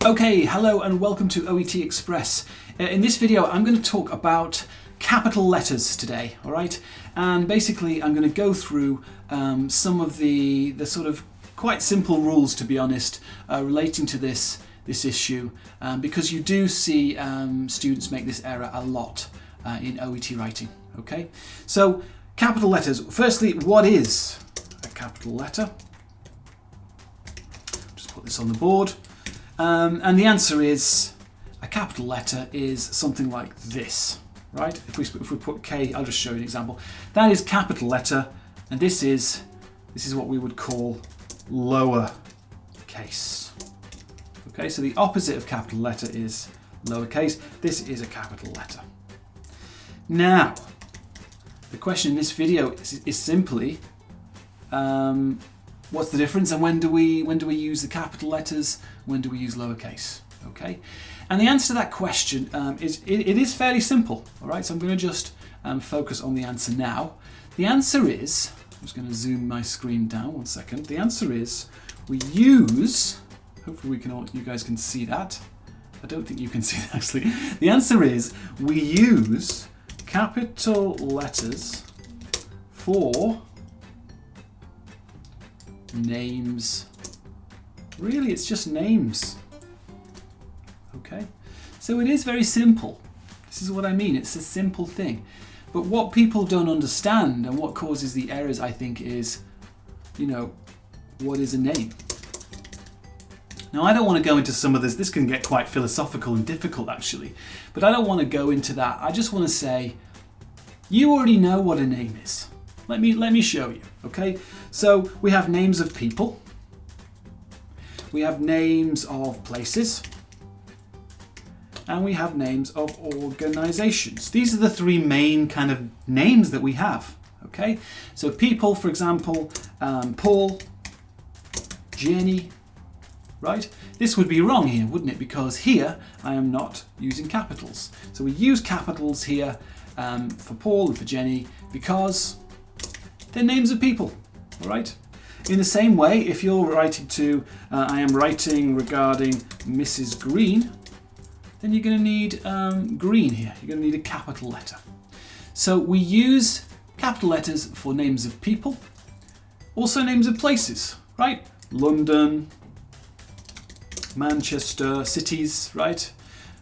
Okay, hello and welcome to OET Express. In this video I'm going to talk about capital letters today, alright? And basically I'm going to go through some of the sort of quite simple rules, to be honest, relating to this issue, because you do see students make this error a lot in OET writing, okay? So, capital letters. Firstly, what is a capital letter? Just put this on the board. And the answer is, a capital letter is something like this, right? If we put K, I'll just show you an example. That is capital letter, and this is what we would call lower case. Okay, so the opposite of capital letter is lowercase. This is a capital letter. Now, the question in this video is simply, what's the difference, and when do we use the capital letters? When do we use lowercase? Okay, and the answer to that question is it is fairly simple. All right, so I'm going to just focus on the answer now. The answer is, I'm just going to zoom my screen down 1 second. The answer is we use. Hopefully you guys can see that. I don't think you can see that actually. The answer is we use capital letters for names. Really, it's just names. Okay, so it is very simple. This is what I mean. It's a simple thing. But what people don't understand and what causes the errors, I think, is, what is a name? Now, I don't want to go into some of this. This can get quite philosophical and difficult, actually. But I don't want to go into that. I just want to say, you already know what a name is. Let me show you, okay? So we have names of people. We have names of places. And we have names of organizations. These are the three main kind of names that we have, okay? So people, for example, Paul, Jenny, right? This would be wrong here, wouldn't it? Because here I am not using capitals. So we use capitals here for Paul and for Jenny because they're names of people, all right? In the same way, if you're writing to, I am writing regarding Mrs. Green, then you're going to need green here. You're going to need a capital letter. So we use capital letters for names of people, also names of places, right? London, Manchester, cities, right?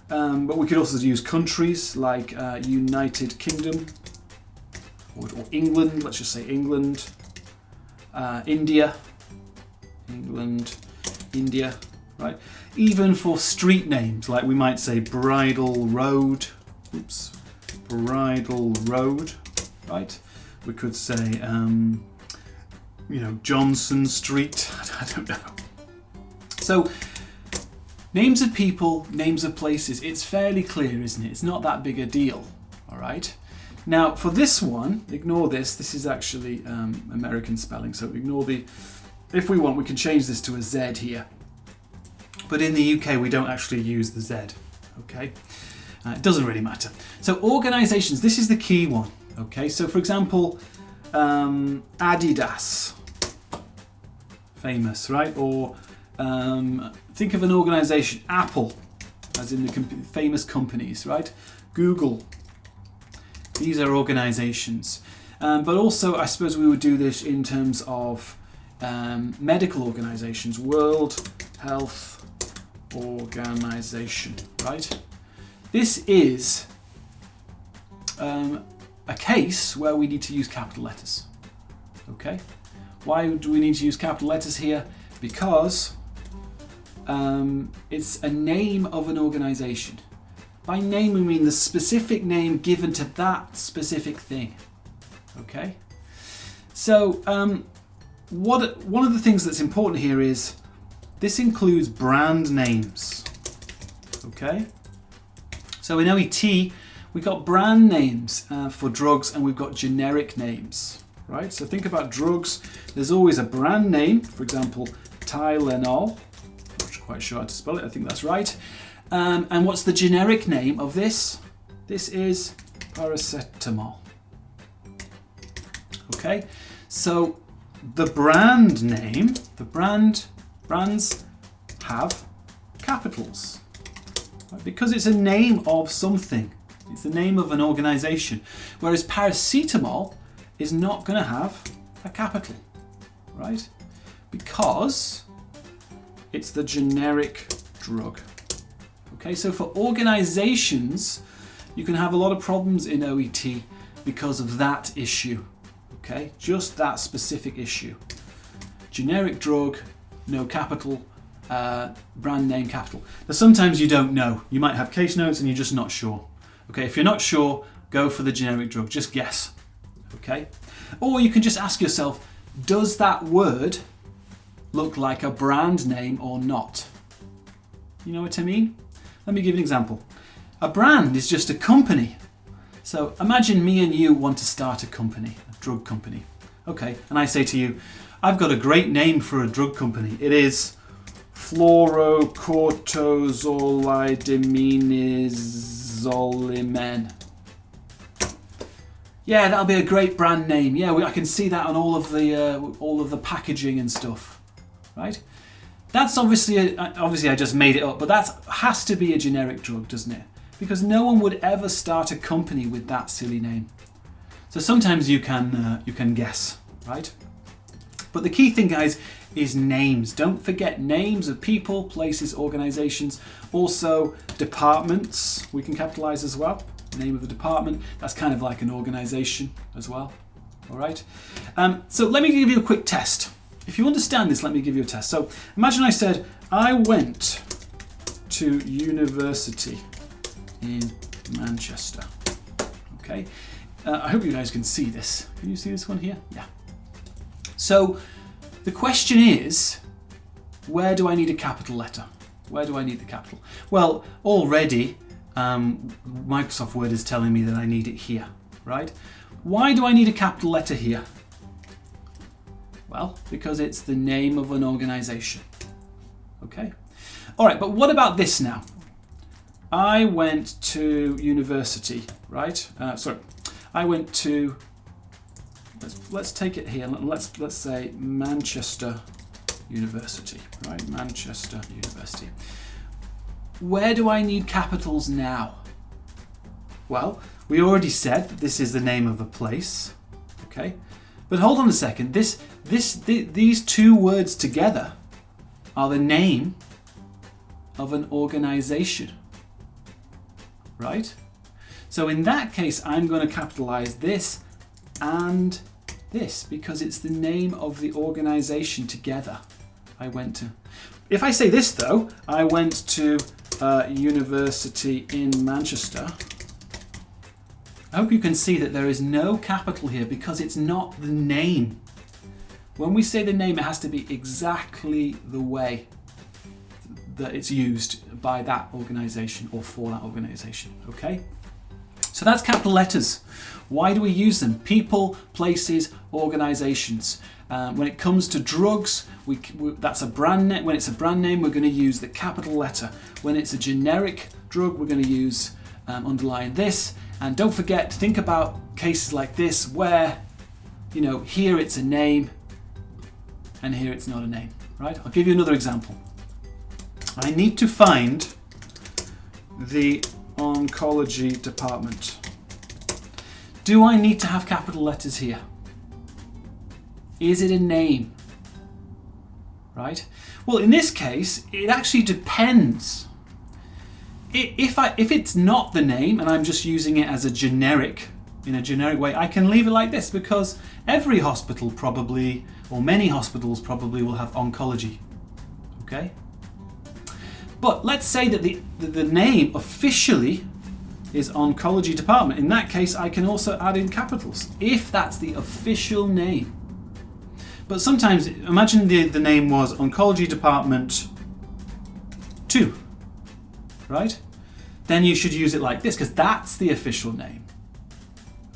But we could also use countries like United Kingdom or England. Let's just say England. India, England, India, right? Even for street names, like we might say Bridle Road, Bridle Road, right? We could say, Johnson Street, I don't know. So, names of people, names of places, it's fairly clear, isn't it? It's not that big a deal, all right? Now, for this one, ignore this. This is actually American spelling, so ignore the... If we want, we can change this to a Z here. But in the UK, we don't actually use the Z, okay? It doesn't really matter. So organizations, this is the key one, okay? So for example, Adidas, famous, right? Or think of an organization, Apple, as in the famous companies, right? Google. These are organizations. But also, I suppose we would do this in terms of medical organizations. World Health Organization, right? This is a case where we need to use capital letters. Okay? Why do we need to use capital letters here? Because it's a name of an organization. By name, we mean the specific name given to that specific thing. Okay? So, one of the things that's important here is this includes brand names. Okay? So in OET, we've got brand names for drugs and we've got generic names. Right? So think about drugs. There's always a brand name, for example, Tylenol. I'm not quite sure how to spell it, I think that's right. And what's the generic name of this? This is paracetamol. Okay, so the brand name, brands have capitals, right? Because it's a name of something. It's the name of an organization. Whereas paracetamol is not going to have a capital, right? Because it's the generic drug. Okay, so for organizations, you can have a lot of problems in OET because of that issue. Okay, just that specific issue. Generic drug, no capital, brand name capital. Now sometimes you don't know. You might have case notes and you're just not sure. Okay, if you're not sure, go for the generic drug, just guess. Okay, or you can just ask yourself, does that word look like a brand name or not? You know what I mean? Let me give you an example. A brand is just a company. So imagine me and you want to start a company, a drug company. Okay, and I say to you, I've got a great name for a drug company. It is fluorocortizolimidazolimen. Yeah, that'll be a great brand name. Yeah, I can see that on all of the packaging and stuff, right? That's obviously I just made it up, but that has to be a generic drug, doesn't it? Because no one would ever start a company with that silly name. So sometimes you can guess, right? But the key thing, guys, is names. Don't forget names of people, places, organizations. Also departments, we can capitalize as well. Name of the department, that's kind of like an organization as well. All right. So let me give you a quick test. If you understand this, let me give you a test. So imagine I said, I went to university in Manchester. Okay. I hope you guys can see this. Can you see this one here? Yeah. So the question is, where do I need a capital letter? Where do I need the capital? Well, already Microsoft Word is telling me that I need it here, right? Why do I need a capital letter here? Well, because it's the name of an organization. Okay. All right, but what about this now? I went to university, right? I went to, let's take it here. Let's say Manchester University, right? Manchester University. Where do I need capitals now? Well, we already said that this is the name of a place, okay? But hold on a second. These two words together are the name of an organization, right? So in that case, I'm going to capitalize this and this because it's the name of the organization together. I went to. If I say this though, I went to university in Manchester. I hope you can see that there is no capital here because it's not the name. When we say the name, it has to be exactly the way that it's used by that organization or for that organization, okay? So that's capital letters. Why do we use them? People, places, organizations. When it comes to drugs, that's a brand name. When it's a brand name, we're going to use the capital letter. When it's a generic drug, we're going to use underline this. And don't forget, think about cases like this where, you know, here it's a name and here it's not a name, right? I'll give you another example. I need to find the oncology department. Do I need to have capital letters here? Is it a name? Right? Well, in this case, it actually depends. If it's not the name and I'm just using it as a generic, in a generic way, I can leave it like this because every hospital probably, or many hospitals probably will have oncology. Okay? But let's say that the name officially is oncology department. In that case, I can also add in capitals if that's the official name. But sometimes, imagine the name was Oncology Department 2, right? Then you should use it like this because that's the official name.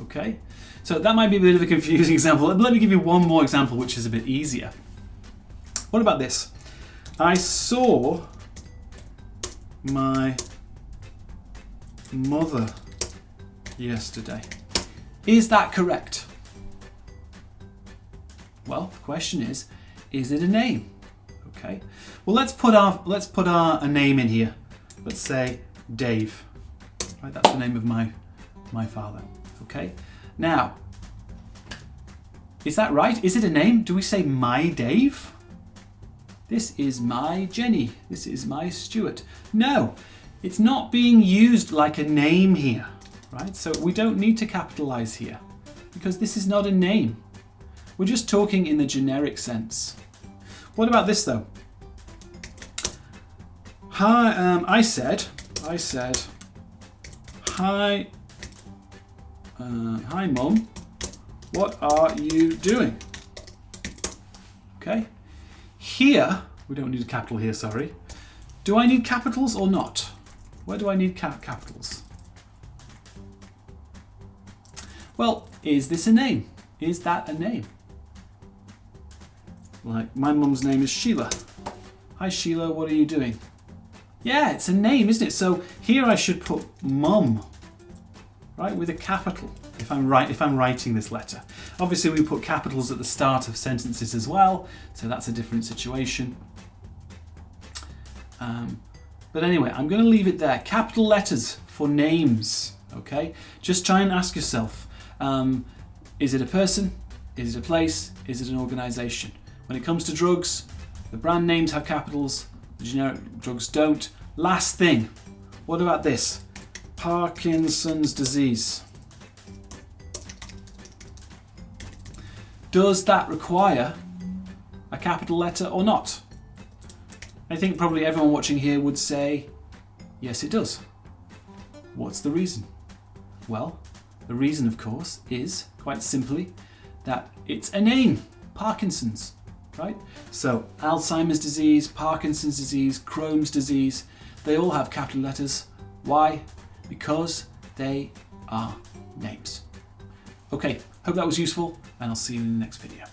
Okay? So that might be a bit of a confusing example. Let me give you one more example which is a bit easier. What about this? I saw my mother yesterday. Is that correct? Well, the question is it a name? Okay. Well, let's put a name in here. Let's say Dave. Right, that's the name of my father. Okay. Now, is that right? Is it a name? Do we say my Dave? This is my Jenny. This is my Stuart. No, it's not being used like a name here, right? So we don't need to capitalize here because this is not a name. We're just talking in the generic sense. What about this though? Hi, I said, hi, hi Mum, what are you doing? Okay. Here, we don't need a capital here, sorry. Do I need capitals or not? Where do I need capitals? Well, is this a name? Is that a name? Like, my mum's name is Sheila. Hi Sheila, what are you doing? Yeah, it's a name, isn't it? So here I should put mum, right, with a capital if I'm writing this letter. Obviously we put capitals at the start of sentences as well, so that's a different situation. But anyway, I'm going to leave it there. Capital letters for names, okay? Just try and ask yourself, is it a person? Is it a place? Is it an organization? When it comes to drugs, the brand names have capitals, the generic drugs don't. Last thing, what about this? Parkinson's disease. Does that require a capital letter or not? I think probably everyone watching here would say, yes it does. What's the reason? Well, the reason of course is, quite simply, that it's a name, Parkinson's, right? So Alzheimer's disease, Parkinson's disease, Crohn's disease, they all have capital letters. Why? Because they are names. Okay, hope that was useful and I'll see you in the next video.